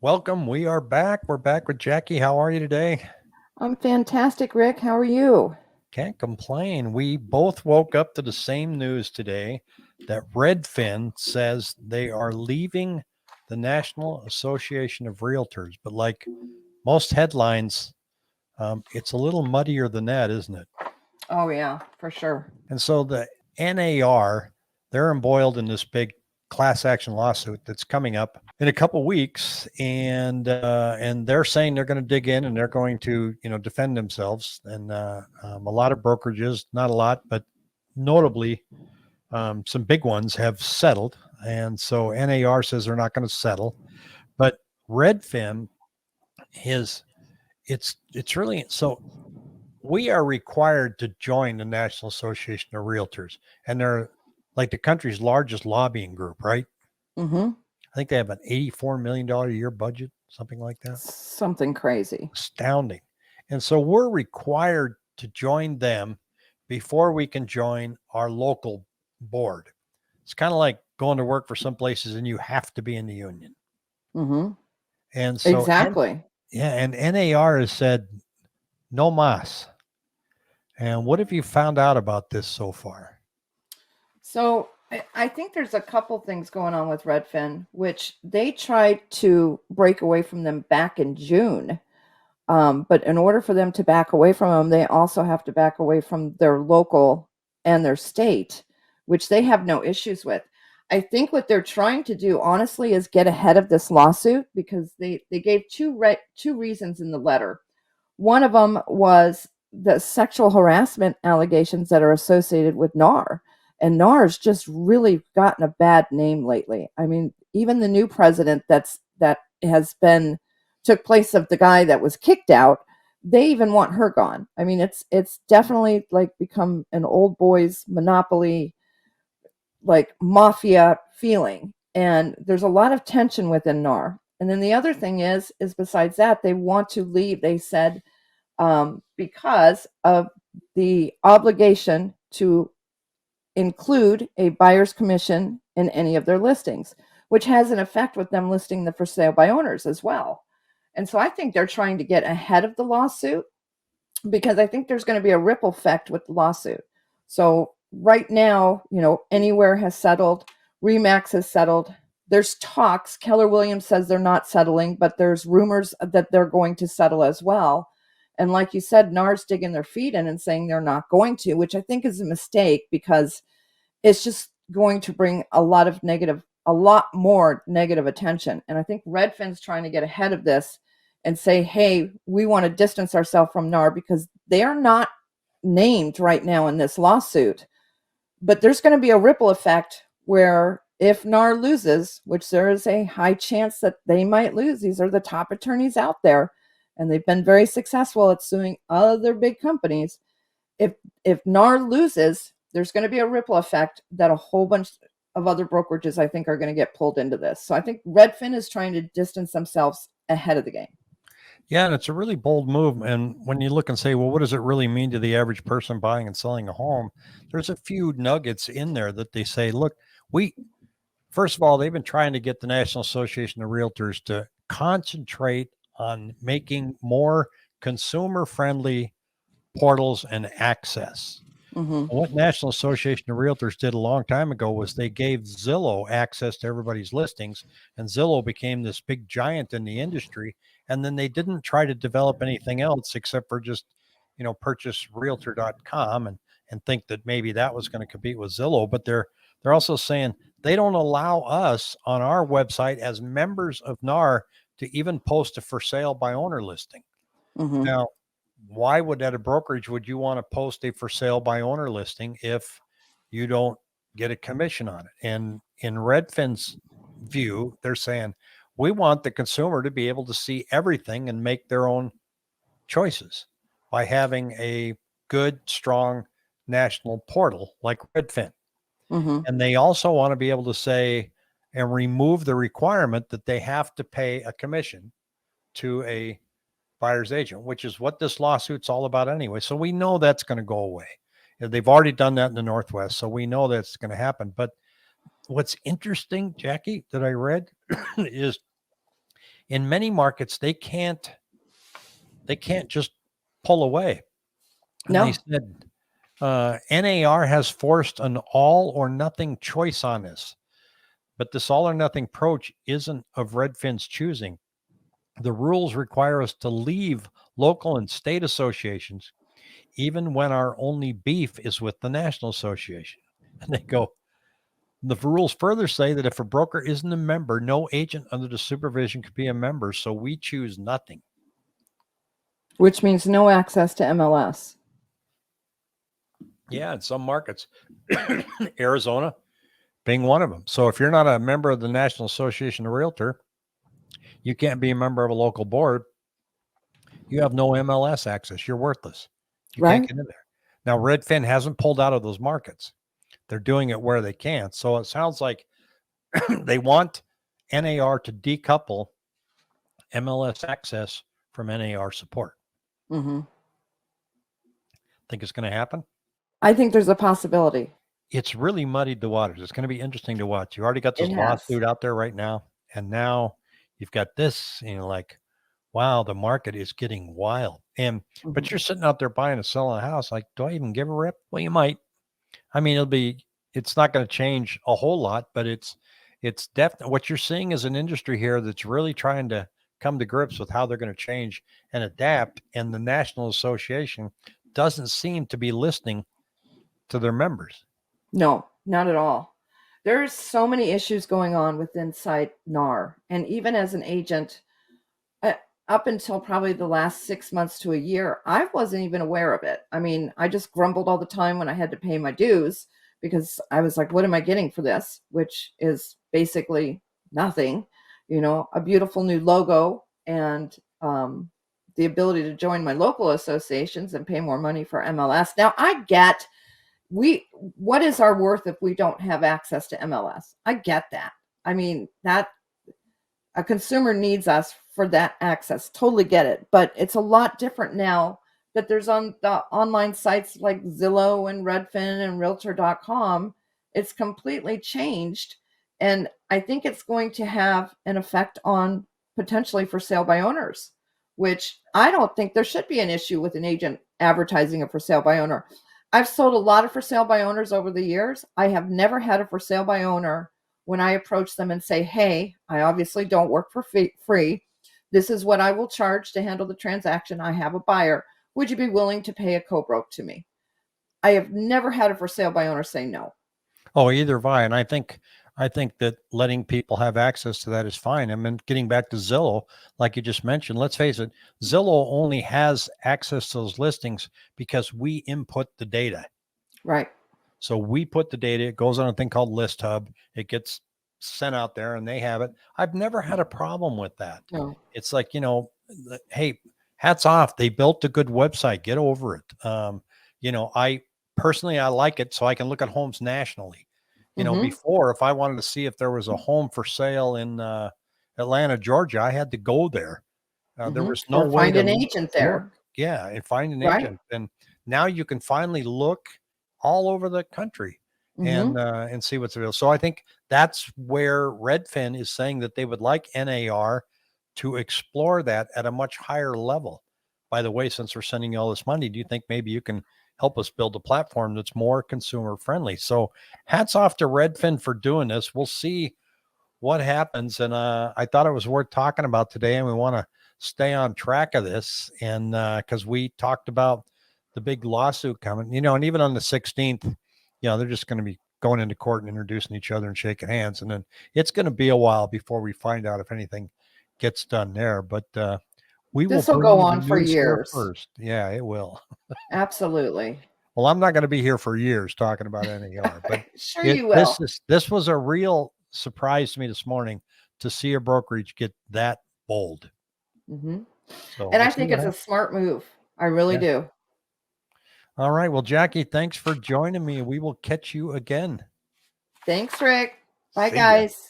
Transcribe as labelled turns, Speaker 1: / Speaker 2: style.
Speaker 1: Welcome. We are back. We're back with Jackie. How are you today?
Speaker 2: I'm fantastic, Rick. How are you?
Speaker 1: Can't complain. We both woke up to the same news today that Redfin says they are leaving the National Association of Realtors. But like most headlines, it's a little muddier than that, isn't it?
Speaker 2: Oh, yeah, for sure.
Speaker 1: And so the NAR, they're embroiled in this big class action lawsuit that's coming up in a couple weeks, and they're saying they're going to dig in and they're going to defend themselves. And a lot of brokerages, not a lot, but notably some big ones have settled, and so NAR says they're not going to settle, but Redfin is it's really so we are required to join the National Association of Realtors, and they're like the country's largest lobbying group, right?
Speaker 2: Mm-hmm.
Speaker 1: I think they have an $84 million a year budget, something like that.
Speaker 2: Something crazy.
Speaker 1: Astounding. And so we're required to join them before we can join our local board. It's kind of like going to work for some places and you have to be in the union.
Speaker 2: Mm-hmm.
Speaker 1: And so,
Speaker 2: Exactly.
Speaker 1: yeah, and NAR has said no mas. And what have you found out about this so far?
Speaker 2: So I think there's a couple things going on with Redfin, which they tried to break away from them back in June. But in order for them to back away from them, they also have to back away from their local and their state, which they have no issues with. I think what they're trying to do, honestly, is get ahead of this lawsuit because they gave two reasons in the letter. One of them was the sexual harassment allegations that are associated with NAR. And NAR's just really gotten a bad name lately. I mean, even the new president that has been took place of the guy that was kicked out, they even want her gone. I mean, it's definitely like become an old boys monopoly, like mafia feeling. And there's a lot of tension within NAR. And then the other thing is besides that, they want to leave. They said because of the obligation to include a buyer's commission in any of their listings, which has an effect with them listing the for sale by owners as well. And so I think they're trying to get ahead of the lawsuit because I think there's going to be a ripple effect with the lawsuit. So right now, Anywhere has settled, Remax has settled. There's talks. Keller Williams says they're not settling, but there's rumors that they're going to settle as well. And like you said, NAR's digging their feet in and saying they're not going to, which I think is a mistake because it's just going to bring a lot more negative attention. And I think Redfin's trying to get ahead of this and say, hey, we want to distance ourselves from NAR because they are not named right now in this lawsuit. But there's going to be a ripple effect where if NAR loses, which there is a high chance that they might lose, these are the top attorneys out there, and they've been very successful at suing other big companies. If NAR loses, there's going to be a ripple effect that a whole bunch of other brokerages, I think, are going to get pulled into this. So I think Redfin is trying to distance themselves ahead of the game.
Speaker 1: Yeah, and it's a really bold move. And when you look and say, well, what does it really mean to the average person buying and selling a home? There's a few nuggets in there that they say, look, we, first of all, they've been trying to get the National Association of Realtors to concentrate on making more consumer friendly portals and access.
Speaker 2: Mm-hmm.
Speaker 1: What National Association of Realtors did a long time ago was they gave Zillow access to everybody's listings, and Zillow became this big giant in the industry. And then they didn't try to develop anything else except for just, purchase realtor.com and think that maybe that was going to compete with Zillow. But they're also saying they don't allow us on our website as members of NAR to even post a for sale by owner listing.
Speaker 2: Mm-hmm.
Speaker 1: Now, why would at a brokerage would you want to post a for sale by owner listing if you don't get a commission on it? And in Redfin's view, they're saying we want the consumer to be able to see everything and make their own choices by having a good, strong national portal like Redfin.
Speaker 2: Mm-hmm.
Speaker 1: And they also want to be able to say and remove the requirement that they have to pay a commission to a buyer's agent, which is what this lawsuit's all about anyway. So we know that's going to go away. They've already done that in the Northwest, so we know that's going to happen. But what's interesting, Jackie, that I read is in many markets, they can't just pull away. And they
Speaker 2: No.
Speaker 1: said NAR has forced an all or nothing choice on us, but this all or nothing approach isn't of Redfin's choosing. The rules require us to leave local and state associations, even when our only beef is with the National Association. And they go, the rules further say that if a broker isn't a member, no agent under the supervision could be a member. So we choose nothing.
Speaker 2: Which means no access to MLS.
Speaker 1: Yeah, in some markets, Arizona being one of them. So if you're not a member of the National Association of Realtor, you can't be a member of a local board. You have no MLS access. You're worthless. You can't
Speaker 2: Right.
Speaker 1: get in there. Now, Redfin hasn't pulled out of those markets. They're doing it where they can. So it sounds like they want NAR to decouple MLS access from NAR support.
Speaker 2: Mm-hmm.
Speaker 1: Think it's going to happen?
Speaker 2: I think there's a possibility.
Speaker 1: It's really muddied the waters. It's going to be interesting to watch. You already got this
Speaker 2: It has.
Speaker 1: lawsuit out there right now, and now you've got this, like, wow, the market is getting wild. And but
Speaker 2: Mhm.
Speaker 1: you're sitting out there buying and selling a house. Like, do I even give a rip? Well, you might. I mean, it's not going to change a whole lot, but it's definitely what you're seeing is an industry here that's really trying to come to grips with how they're going to change and adapt. And the National Association doesn't seem to be listening to their members.
Speaker 2: No, not at all. There's so many issues going on with inside NAR. And even as an agent, uh, up until probably the last 6 months to a year, I wasn't even aware of it. I mean, I just grumbled all the time when I had to pay my dues because I was like, what am I getting for this? Which is basically nothing, a beautiful new logo and the ability to join my local associations and pay more money for MLS. Now, I get what is our worth if we don't have access to MLS? I get that. I mean, that a consumer needs us for that access. Totally get it. But it's a lot different now that there's on the online sites like Zillow and Redfin and realtor.com. It's completely changed. And I think it's going to have an effect on potentially for sale by owners, which I don't think there should be an issue with an agent advertising a for sale by owner. I've sold a lot of for sale by owners over the years. I have never had a for sale by owner when I approach them and say, hey, I obviously don't work for free. This is what I will charge to handle the transaction. I have a buyer. Would you be willing to pay a co-broke to me? I have never had a for sale by owner say no.
Speaker 1: Oh, either have I. And I think that letting people have access to that is fine. I mean, getting back to Zillow, like you just mentioned, let's face it, Zillow only has access to those listings because we input the data.
Speaker 2: Right.
Speaker 1: So we put the data, it goes on a thing called List Hub. It gets sent out there and they have it. I've never had a problem with that.
Speaker 2: No.
Speaker 1: It's like, hey, hats off. They built a good website. Get over it. I personally, I like it so I can look at homes nationally.
Speaker 2: Mm-hmm.
Speaker 1: Before, if I wanted to see if there was a home for sale in Atlanta, Georgia, I had to go there. There
Speaker 2: Mm-hmm.
Speaker 1: was no
Speaker 2: Or
Speaker 1: way
Speaker 2: find
Speaker 1: to
Speaker 2: an agent
Speaker 1: look.
Speaker 2: there.
Speaker 1: Yeah, and find an
Speaker 2: Right.
Speaker 1: agent. And now you can finally look all over the country
Speaker 2: Mm-hmm.
Speaker 1: and see what's available. So I think that's where Redfin is saying that they would like NAR to explore that at a much higher level. By the way, since we're sending you all this money, do you think maybe you can help us build a platform that's more consumer friendly? So hats off to Redfin for doing this. We'll see what happens. And I thought it was worth talking about today, and we want to stay on track of this. And because we talked about the big lawsuit coming, and even on the 16th, they're just going to be going into court and introducing each other and shaking hands. And then it's going to be a while before we find out if anything gets done there. But we will
Speaker 2: This will
Speaker 1: bring
Speaker 2: go
Speaker 1: you the
Speaker 2: on for
Speaker 1: news here
Speaker 2: years.
Speaker 1: first. Yeah, it will.
Speaker 2: Absolutely.
Speaker 1: Well, I'm not going to be here for years talking about NAR, but
Speaker 2: Sure you will.
Speaker 1: this was a real surprise to me this morning to see a brokerage get that bold.
Speaker 2: Mm-hmm.
Speaker 1: So
Speaker 2: And
Speaker 1: we'll
Speaker 2: I
Speaker 1: see
Speaker 2: think
Speaker 1: what
Speaker 2: it's a
Speaker 1: happens.
Speaker 2: smart move. I really
Speaker 1: Yeah.
Speaker 2: do.
Speaker 1: All right. Well, Jackie, thanks for joining me. We will catch you again.
Speaker 2: Thanks, Rick. Bye,
Speaker 1: See ya.
Speaker 2: guys.